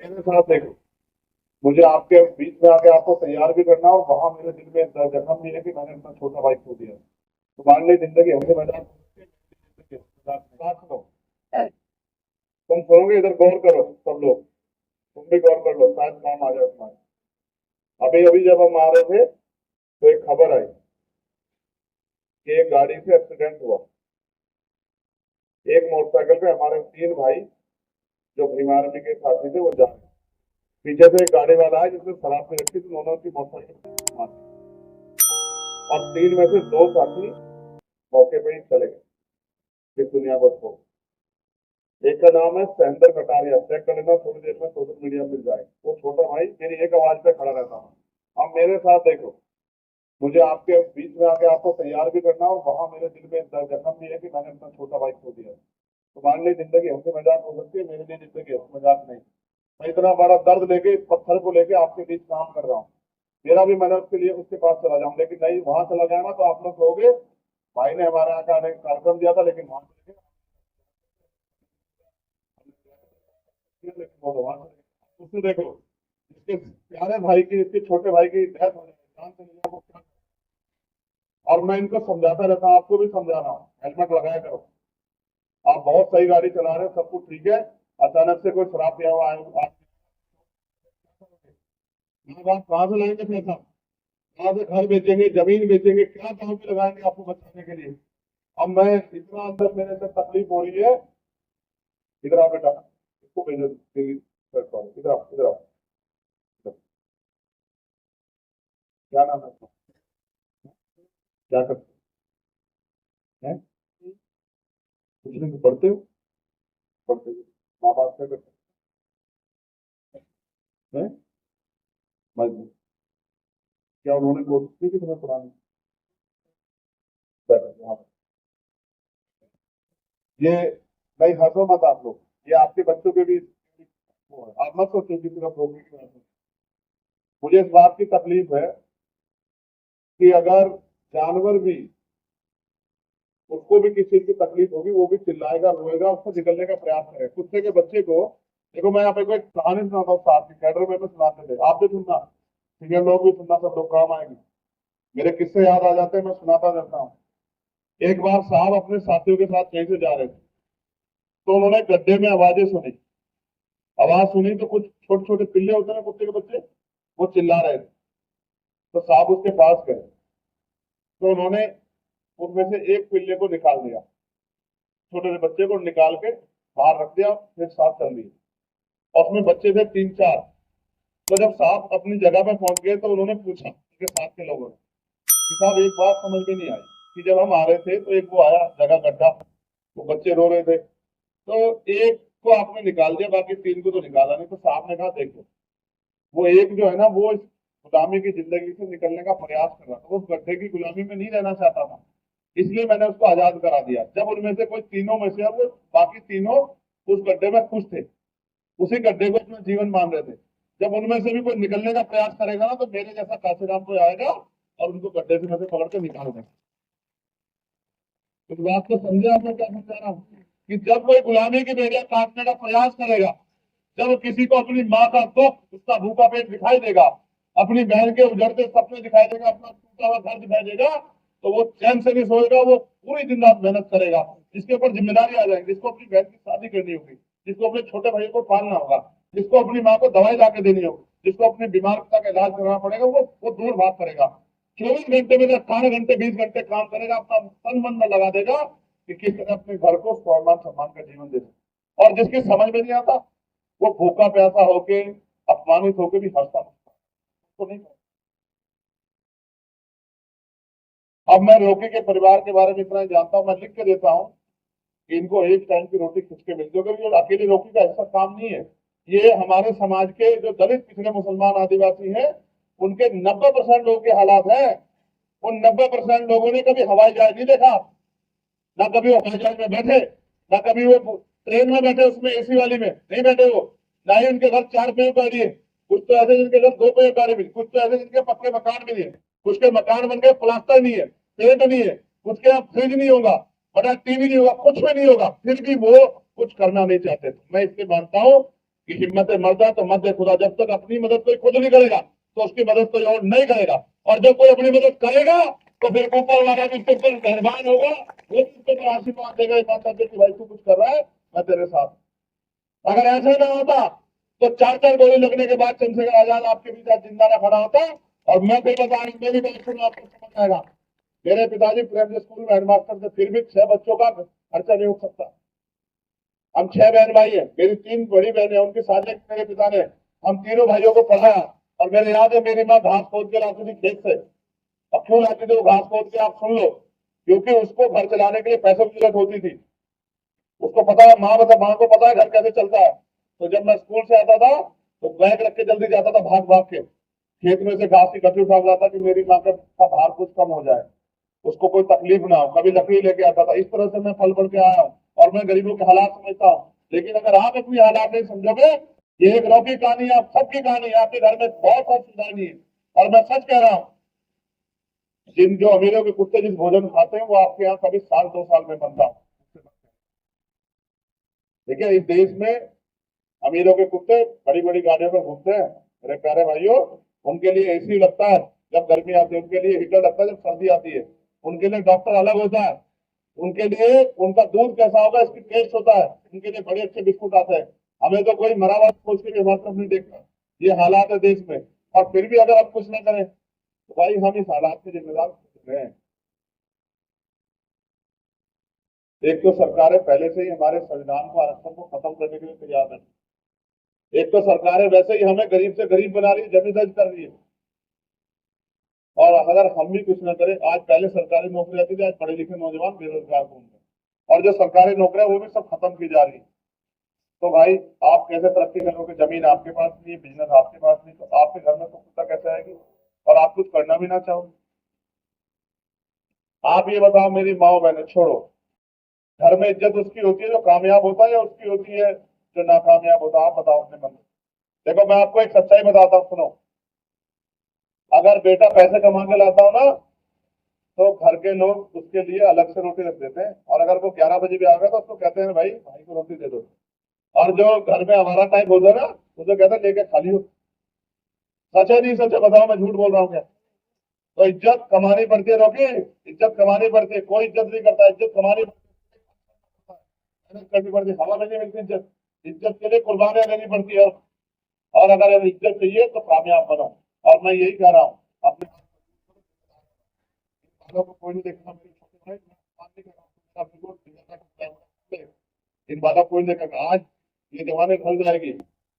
मेरे साथ देखो, मुझे आपके बीच में आके आपको तैयार भी करना, और वहां मेरे दिल में जख्म भी है कि मैंने अपना छोटा भाई खो दिया। तुम्हारे लिए जिंदगी हंसी मजाक हो सकती है, मेरी जिंदगी हंसी मजाक नहीं। बात सुनो, तुम सुनोगे, इधर गौर करो सब लोग, तुम भी गौर कर लो, शायद काम आ जाए तुम्हारे। अभी अभी जब हम आ रहे थे तो एक खबर आई कि एक गाड़ी से एक्सीडेंट हुआ। एक मोटरसाइकिल पे हमारे तीन भाई जो भीम आर्मी के साथी थे वो जा रहे थे। पीछे से एक गाड़ी वाला है जिसने शराब पी रखी थी, दोनों की मोटरसाइकिल मार दी, और तीन में से दो साथी मौके पे ही चले गए, इस दुनिया को छोड़। एक का नाम है सहेंद्र कटारिया, चेक कर लेना, थोड़ी देर में सोशल मीडिया मिल जाए। वो छोटा भाई मेरी एक आवाज पे खड़ा रहता था। अब मेरे साथ देखो, मुझे आपके बीच में आके आपको तैयार भी करना, और वहां मेरे दिल में जख्म भी है कि मैंने अपना छोटा भाई खो दिया। तुम्हारे लिए जिंदगी हंसी मजाक हो सकती है, मेरे लिए जिंदगी हंसी मजाक नहीं। मैं इतना बड़ा दर्द लेके, इस पत्थर को लेके आपके बीच काम कर रहा हूँ। मेरा भी मन है उसके लिए उसके पास चला जाऊं, लेकिन नहीं, वहां चला जाए ना तो आप लोग कहोगे भाई ने हमारे यहाँ का एक कार्यक्रम दिया था, लेकिन वहां चले गए, लेकिन वो तो वहां चले गए। उससे देखो, इसके प्यारे भाई की, इसके छोटे भाई की डेथ हो जाए, जान चली जाए, वो क्या। और मैं इनको समझाता रहता हूँ, आपको भी समझा रहा हूँ, हेलमेट लगाया करो। आप बहुत सही गाड़ी चला रहे हो, सब कुछ ठीक है, अचानक से कोई शराब पिया हुआ आए, आप माँ बाप कहाँ से लाएंगे पैसा, कहाँ से घर बेचेंगे, जमीन बेचेंगे, क्या काम पे लगाएंगे आपको बचाने के लिए। अब मैं इतना अंदर, मेरे अंदर तकलीफ हो रही है। इधर आओ बेटा, इसको भेजो दिल्ली प्लेटफॉर्म, इधर आओ, इधर आओ, इधर। क्या नाम है आपका? क्या करते हैं? कुछ नहीं, पढ़ते हो? पढ़ते हो? माँ बाप क्या करते हैं? मजदूर। क्या उन्होंने कोशिश की कि तुम्हें पढ़ाने? बैठो यहाँ पर। ये, नहीं हंसो मत आप लोग, ये आपके बच्चों के भी वो है। आप मत सोचो कि सिर्फ रोगी की बात है। मुझे इस बात की तकलीफ है कि अगर जानवर भी, उसको भी किसी चीज की तकलीफ होगी, वो भी चिल्लाएगा, रोएगा, उसको निकलने का प्रयास करेगा। कुत्ते के बच्चे को देखो, मैं आप एक कहानी सुनाता हूँ, साथ की कैडर में सुनाते थे, आप भी सुनना, सीनियर लोग भी सुनना, सब लोग काम आएंगे। मेरे किस्से याद आ जाते हैं, मैं सुनाता रहता हूँ। एक बार साहब अपने साथियों के साथ कहीं से जा रहे थे, तो उन्होंने गड्ढे में आवाजें सुनी। आवाज सुनी तो कुछ छोटे छोटे पिल्ले होते हैं ना कुत्ते के बच्चे, वो चिल्ला रहे थे। तो साहब उसके पास गए, तो उन्होंने उनमें से एक पिल्ले को निकाल दिया, छोटे से बच्चे को निकाल के बाहर रख दिया, फिर साहब चल दिए। और उसमें बच्चे थे तीन चार। तो जब साहब अपनी जगह पे पहुंच गए, तो उन्होंने पूछा उनके साथ के लोगों ने कि साहब एक बात समझ में नहीं आई, कि जब हम आ रहे थे तो एक वो आया जगह गड्ढा, वो बच्चे रो रहे थे, तो एक को आपने निकाल दिया, बाकी तीन को तो निकाला नहीं। तो साहब ने कहा देखो, वो एक जो है ना, वो इस गुलामी की जिंदगी से निकलने का प्रयास कर रहा था, वो उस गड्ढे की गुलामी में नहीं रहना चाहता था, इसलिए मैंने उसको आजाद करा दिया। जब उनमें से कोई तीनों में से, वो बाकी तीनों उस गड्ढे में खुश थे, उसी गड्ढे को अपना जीवन मान रहे थे। जब उनमें से भी कोई निकलने का प्रयास करेगा ना, तो मेरे जैसा काशीराम कोई आएगा और उनको गड्ढे से में से पकड़ के निकाल देगा। इस बात को समझे आप, मैं क्या समझा रहा हूँ? कि जब कोई गुलामी की बेड़ियां काटने का प्रयास करेगा, जब किसी को अपनी माँ का दुख, उसका भूखा पेट दिखाई देगा, अपनी बहन के उजड़ते सपने दिखाई देगा, अपना टूटा हुआ घर दिखाई देगा, तो वो चैन से नहीं सोएगा, वो पूरी दिन रात मेहनत करेगा। जिसके ऊपर जिम्मेदारी आ जाएगी, जिसको अपनी बहन की शादी करनी होगी, जिसको अपने छोटे भाई को पालना होगा, जिसको अपनी माँ को दवाई ला के देनी होगी, जिसको अपने बीमार पिता का इलाज करना पड़ेगा, वो दूर भाग करेगा। 24 घंटे में 18 घंटे 20 घंटे काम करेगा, अपना तन मन में लगा देगा कि किस तरह अपने घर को सम्मान सम्मान का जीवन दे सके। और जिसकी समझ में नहीं आता, वो भूखा प्यासा होके, अपमानित होके भी हंसता तो नहीं। अब मैं रोकी के परिवार के बारे में इतना ही जानता हूं, मैं लिख के देता हूं कि इनको एक टाइम की रोटी खिंच के मिलती है, क्योंकि ये अकेली रोटी का ऐसा काम नहीं है। ये हमारे समाज के जो दलित पिछड़े मुसलमान आदिवासी हैं, उनके 90% लोगों के हालात हैं। उन 90% लोगों ने कभी हवाई जहाज नहीं देखा, ना कभी वो हवाई जहाज में बैठे, ना कभी वो ट्रेन में बैठे, उसमें एसी वाली में नहीं बैठे वो, ना ही उनके घर चार पहिए गाड़ी है। कुछ तो ऐसे जिनके घर दो पहिए गाड़ी भी, कुछ तो ऐसे जिनके पक्के मकान भी नहीं है, कुछ के मकान बन गए, प्लास्टर नहीं है, पेंट नहीं है, कुछ के यहाँ फ्रिज नहीं होगा, बड़ा टीवी नहीं होगा, कुछ भी नहीं होगा, फिर भी वो कुछ करना नहीं चाहते। तो मैं इसलिए मानता हूँ कि हिम्मत मर्दा तो मदद खुदा, जब तक अपनी मदद कोई खुद नहीं करेगा तो उसकी मदद कोई और नहीं करेगा, और जब कोई अपनी मदद करेगा तो फिर ऊपर वाला भी उसके ऊपर मेहरबान होगा, वो उसके ऊपर आशीर्वाद देगा, इमानदार कि भाई तू कुछ कर रहा है मैं तेरे साथ। अगर ऐसा ना होता तो 4-4 गोली लगने के बाद चंद्रशेखर आजाद आपके बीच जिंदा ना खड़ा होता। और मैं फिर बता मेरी बात सुनो, आपको समझ आएगा। मेरे पिताजी प्राइमरी स्कूल में हेडमास्टर थे, फिर भी 6 बच्चों का खर्चा नहीं उठ सकता। हम 6 बहन भाई हैं, मेरी 3 बड़ी बहनें, उनकी शादी मेरे पिता ने हम तीनों भाइयों को पढ़ाया। और मेरे याद है मेरी माँ घास खोद के लाती थी खेत से। अब क्यों लाती थी वो घास खोद के, आप सुन लो, क्योंकि उसको घर चलाने के लिए पैसों की जरूरत होती थी। उसको पता है, माँ को पता है घर कैसे चलता है। तो जब मैं स्कूल से आता था तो बैग रख के जल्दी जाता था, भाग भाग के खेत में से घास की गठरी उठा लाता कि मेरी माँ का भार कुछ कम हो जाए, उसको कोई तकलीफ ना हो। कभी लकड़ी लेके आता था। इस तरह से मैं पल पल के आया हूँ और मैं गरीबों के हालात समझता हूँ। लेकिन अगर आप अपनी हालात नहीं समझोगे, ये एक लौकी कहानी है, आप सबकी कहानी है, आपके घर में बहुत सारी सुधारनी है। और मैं सच कह रहा हूँ, जिन जो अमीरों के कुत्ते जिस भोजन खाते हैं वो आपके यहाँ कभी 1-2 साल में बनता हूँ। देखिए इस देश में अमीरों के कुत्ते बड़ी बड़ी गाड़ियों में घूमते हैं मेरे प्यारे भाइयों, उनके लिए एसी लगता है जब गर्मी आती है, उनके लिए हीटर लगता है जब सर्दी आती है, उनके लिए डॉक्टर अलग होता है, उनके लिए उनका दूध कैसा होगा इसकी टेस्ट होता है, उनके लिए बड़े अच्छे बिस्कुट आते हैं। हमें तो कोई मरा हुआ सोच के हमारे तरफ नहीं देखता। ये हालात है देश में, और फिर भी अगर हम कुछ ना करें तो भाई हम इस हालात के जिम्मेदार हैं। एक तो सरकारें पहले से ही हमारे संविधान को, आरक्षण को खत्म करने के लिए तैयार है। एक तो सरकारें वैसे ही हमें गरीब से गरीब बना रही है, जमी दर्ज कर रही है। और अगर हम भी कुछ न करें, आज पहले सरकारी नौकरी आती थी, आज पढ़े लिखे नौजवान बेरोजगार होंगे, और जो सरकारी नौकरियां वो भी सब खत्म की जा रही है। तो भाई आप कैसे तरक्की करोगे, जमीन आपके पास नहीं है, बिजनेस आपके पास नहीं, तो आपके घर में सुविधा कैसे आएगी, और आप कुछ करना भी ना चाहो। आप ये बताओ मेरी माओ बहने छोड़ो, घर में इज्जत उसकी होती है जो कामयाब होता है या उसकी होती है जो नाकामयाब होता है, आप बताओ अपने मन में। देखो मैं आपको एक सच्चाई बताता हूँ, सुनो। अगर बेटा पैसे कमा के लाता हो ना तो घर के लोग उसके लिए अलग से रोटी रख देते हैं, और अगर वो 11 बजे भी आ गया तो उसको कहते हैं भाई भाई को रोटी दे दो। और जो घर में हमारा टाइम होता है ना उसे कहते हैं लेके खाली हो। सच है नहीं सच है बताओ, मैं झूठ बोल रहा हूँ क्या? तो इज्जत कमानी पड़ती है रोकी, इज्जत कमानी पड़ती है, कोई इज्जत नहीं करता, इज्जत कमानी मेहनत करनी पड़ती है, हवा में नहीं मिलती इज्जत। इज्जत के लिए कुर्बानियां देनी पड़ती है। और अगर इज्जत चाहिए तो कामयाब बनो। और मैं यही कह रहा हूँ अपने बालों को कोई नहीं देखना, मेरे छोटे भाई मैं मान नहीं कर रहा हूँ, मेरा बिल्कुल जिगर का टुकड़ा है। इन बातों को कोई नहीं देखेगा। आज ये जमाने ढल जाएगी,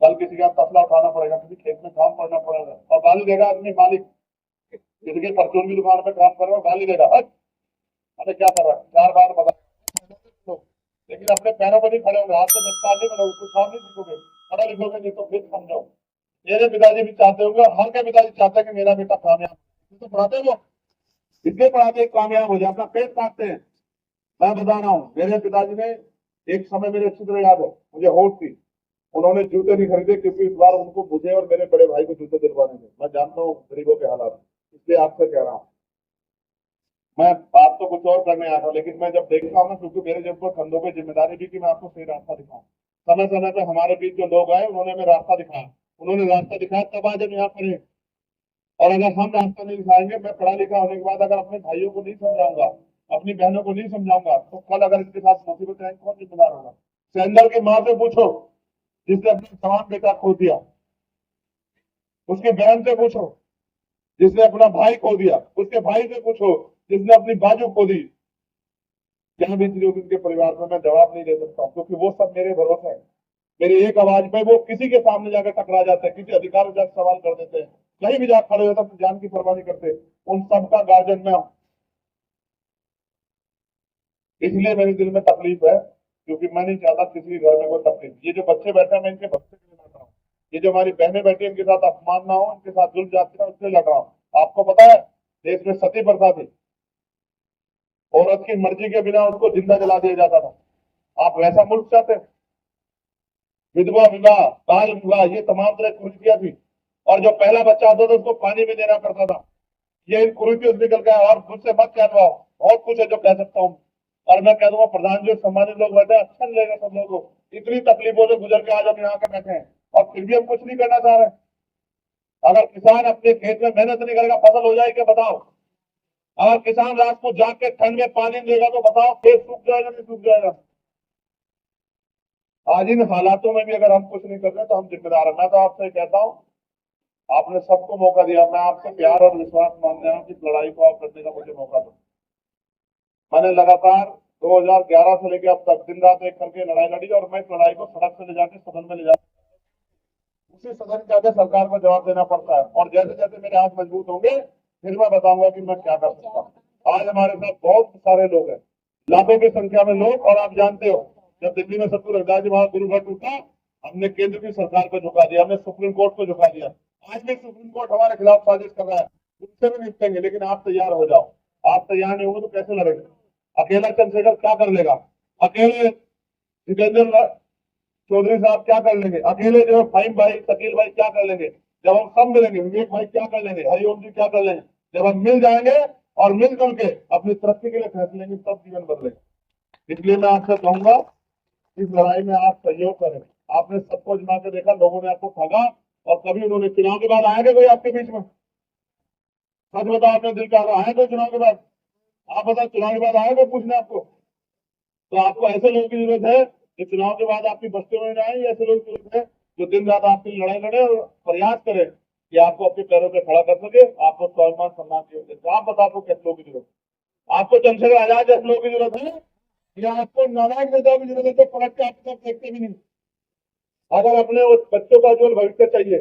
कल किसी का तसला उठाना पड़ेगा, किसी खेत में काम करना पड़ेगा, और गाली देगा आदमी मालिक, किसी के परचून की दुकान पे काम कर रहा हो गाली देगा, अरे क्या कर रहा है, 4 बार बता। लेकिन अपने पैरों पर नहीं खड़े होंगे, हाथ में दस्तार नहीं बनोगे, कुछ काम नहीं सीखोगे, पढ़ा लिखोगे नहीं तो फिर समझो। मेरे पिताजी भी चाहते होंगे और हर के पिताजी चाहते हैं कि मेरा बेटा कामयाब हो। तो पढ़ाते हैं वो, इसलिए पढ़ाते कामयाब हो जाए, अपना पेट काटते हैं। मैं बता रहा हूँ मेरे पिताजी ने एक समय, मेरे अच्छी तरह याद है, मुझे होश थी, उन्होंने जूते नहीं खरीदे क्योंकि इस बार उनको मुझे और मेरे बड़े भाई को जूते दिलवाने थे। मैं जानता हूँ गरीबों के हालात, इसलिए आपसे कह रहा हूँ। मैं बात तो कुछ और करने आया था, लेकिन मैं जब देखता हूँ ना, क्योंकि मेरे जब पर कंधों पे जिम्मेदारी भी कि मैं आपको सही रास्ता दिखाऊं। समय समय पे हमारे बीच जो लोग आए उन्होंने हमें रास्ता दिखाया, उन्होंने रास्ता दिखाया तब आज हम यहाँ पर हैं। और अगर हम रास्ता नहीं दिखाएंगे, मैं पढ़ा लिखा होने के बाद अगर अपने भाइयों को नहीं समझाऊंगा, अपनी बहनों को नहीं समझाऊंगा, तो कल अगर इनके साथ मुसीबत आएगी कौन जिम्मेदार होगा? सैंडल की माँ से पूछो जिसने अपना जवान बेटा खो दिया, उसकी बहन से पूछो जिसने अपना भाई खो दिया, उसके भाई से पूछो जिसने अपनी बाजू खो दी। क्या बीत रही होगी उनके परिवार में, मैं जवाब नहीं दे सकता हूँ, क्योंकि वो सब मेरे भरोसे है। मेरी एक आवाज पे वो किसी के सामने जाकर टकरा जाते हैं, किसी अधिकार में जाकर सवाल कर देते हैं, कहीं भी जाकर खड़े होते हैं, जान की परवाह नहीं करते। उन सबका गार्जियन मैं हूं, इसलिए मेरे दिल में तकलीफ है, क्योंकि मैं नहीं चाहता किसी घर में कोई तकलीफ। ये जो बच्चे बैठे हैं मैं इनके बच्चे के लिए लड़ रहा हूँ, ये जो हमारी बहनें बैठी हैं इनके साथ अपमान ना हो, इनके साथ जुल्म जाती है, उससे लड़ रहा हूँ। आपको पता है देश में सती प्रथा थी, औरत की मर्जी के बिना उसको जिंदा जला दिया जाता था। आप वैसा मुल्क चाहते हैं? विधवा विवाह, बाल विवाह, ये तमाम तरह की कुरीतियां थी। और जो पहला बच्चा आता था उसको पानी में देना पड़ता था। ये इन कुरीतियों से निकल गया। और मुझसे मत कहलवाओ, बहुत कुछ है जो कह सकता हूँ। और मैं कह दूंगा प्रधान जी सम्मानित लोग बैठे, अच्छा नहीं लगेगा सब लोगों को, इतनी तकलीफों से गुजर के आज हम यहाँ के बैठे हैं और फिर भी हम कुछ नहीं करना चाह रहे। अगर किसान अपने खेत में मेहनत नहीं करेगा फसल हो जाएगी क्या बताओ? अगर किसान रात को जाग के ठंड में पानी नहीं देगा तो बताओ खेत सूख जाएगा नहीं सूख जाएगा? आज इन हालातों में भी अगर हम कुछ नहीं कर रहे तो हम जिम्मेदार हैं। मैं तो आपसे कहता हूँ, आपने सबको मौका दिया, मैं आपसे प्यार और विश्वास मांग रहा हूँ कि इस लड़ाई को आप करने का मुझे मौका दो। मैंने लगातार 2011 से लेकर अब तक दिन रात एक करके लड़ाई लड़ी और मैं इस लड़ाई को सड़क से ले जाके सदन में ले जाकर उसी सदन के आगे सरकार को जवाब देना पड़ता है। और जैसे जैसे मेरे हाथ मजबूत होंगे फिर मैं बताऊंगा कि मैं क्या कर सकता हूँ। आज हमारे साथ बहुत सारे लोग हैं, लाखों की संख्या में लोग। और आप जानते हो जब दिल्ली में सत्तू रविदास जी वहां गुरु घर टूटा, हमने केंद्र की सरकार को झुका दिया, हमने सुप्रीम कोर्ट को झुका दिया। आज भी सुप्रीम कोर्ट हमारे खिलाफ साजिश कर रहा है, उससे भी निपटेंगे। लेकिन आप तैयार हो जाओ, आप तैयार नहीं होंगे तो कैसे लड़ेंगे? अकेला चंद्रशेखर क्या कर लेगा? अकेले जितेंद्र चौधरी साहब क्या कर लेंगे? अकेले जो फाइम भाई शकील भाई क्या कर लेंगे? जब हम सब मिलेंगे, विवेक भाई क्या कर लेंगे, हरिओम जी क्या कर लेंगे? जब हम मिल जाएंगे और मिलजुल के अपनी तरक्की के लिए फैसले लेंगे तब जीवन बदलेगा। इसलिए मैं आपसे कहूंगा इस लड़ाई में आप सहयोग करें। आपने सबको जमा के देखा, लोगों ने आपको ठगा और कभी उन्होंने चुनाव के बाद आएगा कोई आपके बीच में? सच बताओ, आपने दिल का आया कोई चुनाव के बाद? आप बताओ, चुनाव के बाद आएगा पूछने आपको? तो आपको ऐसे लोगों की जरूरत है जो चुनाव के बाद आपकी बस्तियों में जाए, ऐसे लोगों की जरूरत है जो दिन रात आपकी लड़ाई लड़े और प्रयास करे कि आपको अपने पैरों पर खड़ा कर सके, आपको स्वाभिमान सम्मान दिए। तो आप बताओ आपको कैसे लोगों की जरूरत? आपको चंद्रशेखर आजाद जैसे लोगों की जरूरत है या आपको नालायक नेताओं की जरूरत है? पलट के आपको देखते भी नहीं। अगर अपने उस बच्चों का उज्जवल भविष्य चाहिए,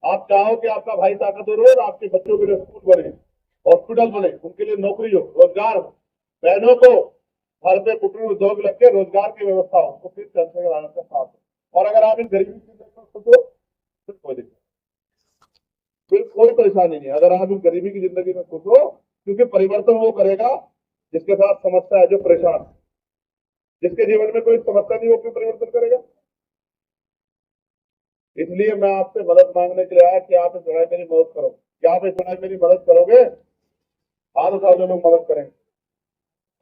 आप चाहो कि आपका भाई ताकतवर हो और आपके बच्चों के लिए स्कूल बने, हॉस्पिटल बने, उनके लिए नौकरी हो, रोजगार हो, बहनों को घर पे कुटीर उद्योग लग के रोजगार की व्यवस्था हो, तो फिर चंद्रशेखर आजाद का साथ हो। और अगर आप इन गरीबी की जिंदगी में खुश हो फिर कोई दिक्कत, फिर कोई परेशानी नहीं। अगर आप इन गरीबी की जिंदगी में खुश हो, क्योंकि परिवर्तन वो करेगा जिसके साथ समस्या है, जो परेशान, जिसके जीवन में कोई समस्या नहीं, वो क्यों परिवर्तन करेगा? इसलिए मैं आपसे मदद मांगने के लिए आया कि आप इस लड़ाई मेरी मदद करो। क्या आप इस लड़ाई मेरी मदद करोगे? हाथ उठाओ जो लोग मदद करेंगे।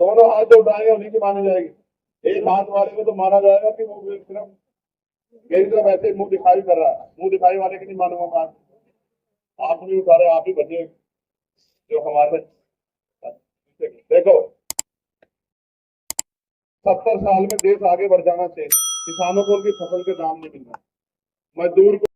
दोनों हाथ जो उठाएंगे उन्हीं की मानी जाएगी। एक हाथ वाले को तो माना जाएगा कि वो सिर्फ मेरी तरफ ऐसे मुंह दिखाई कर रहा है, मुंह दिखाई वाले की नहीं मानूंगा मैं। आप नहीं उठा रहे, आप ही बचे जो हमारे। देखो, 70 साल में देश आगे बढ़ जाना चाहिए, किसानों को उनकी फसल के दाम नहीं मिल रहा, मजदूर को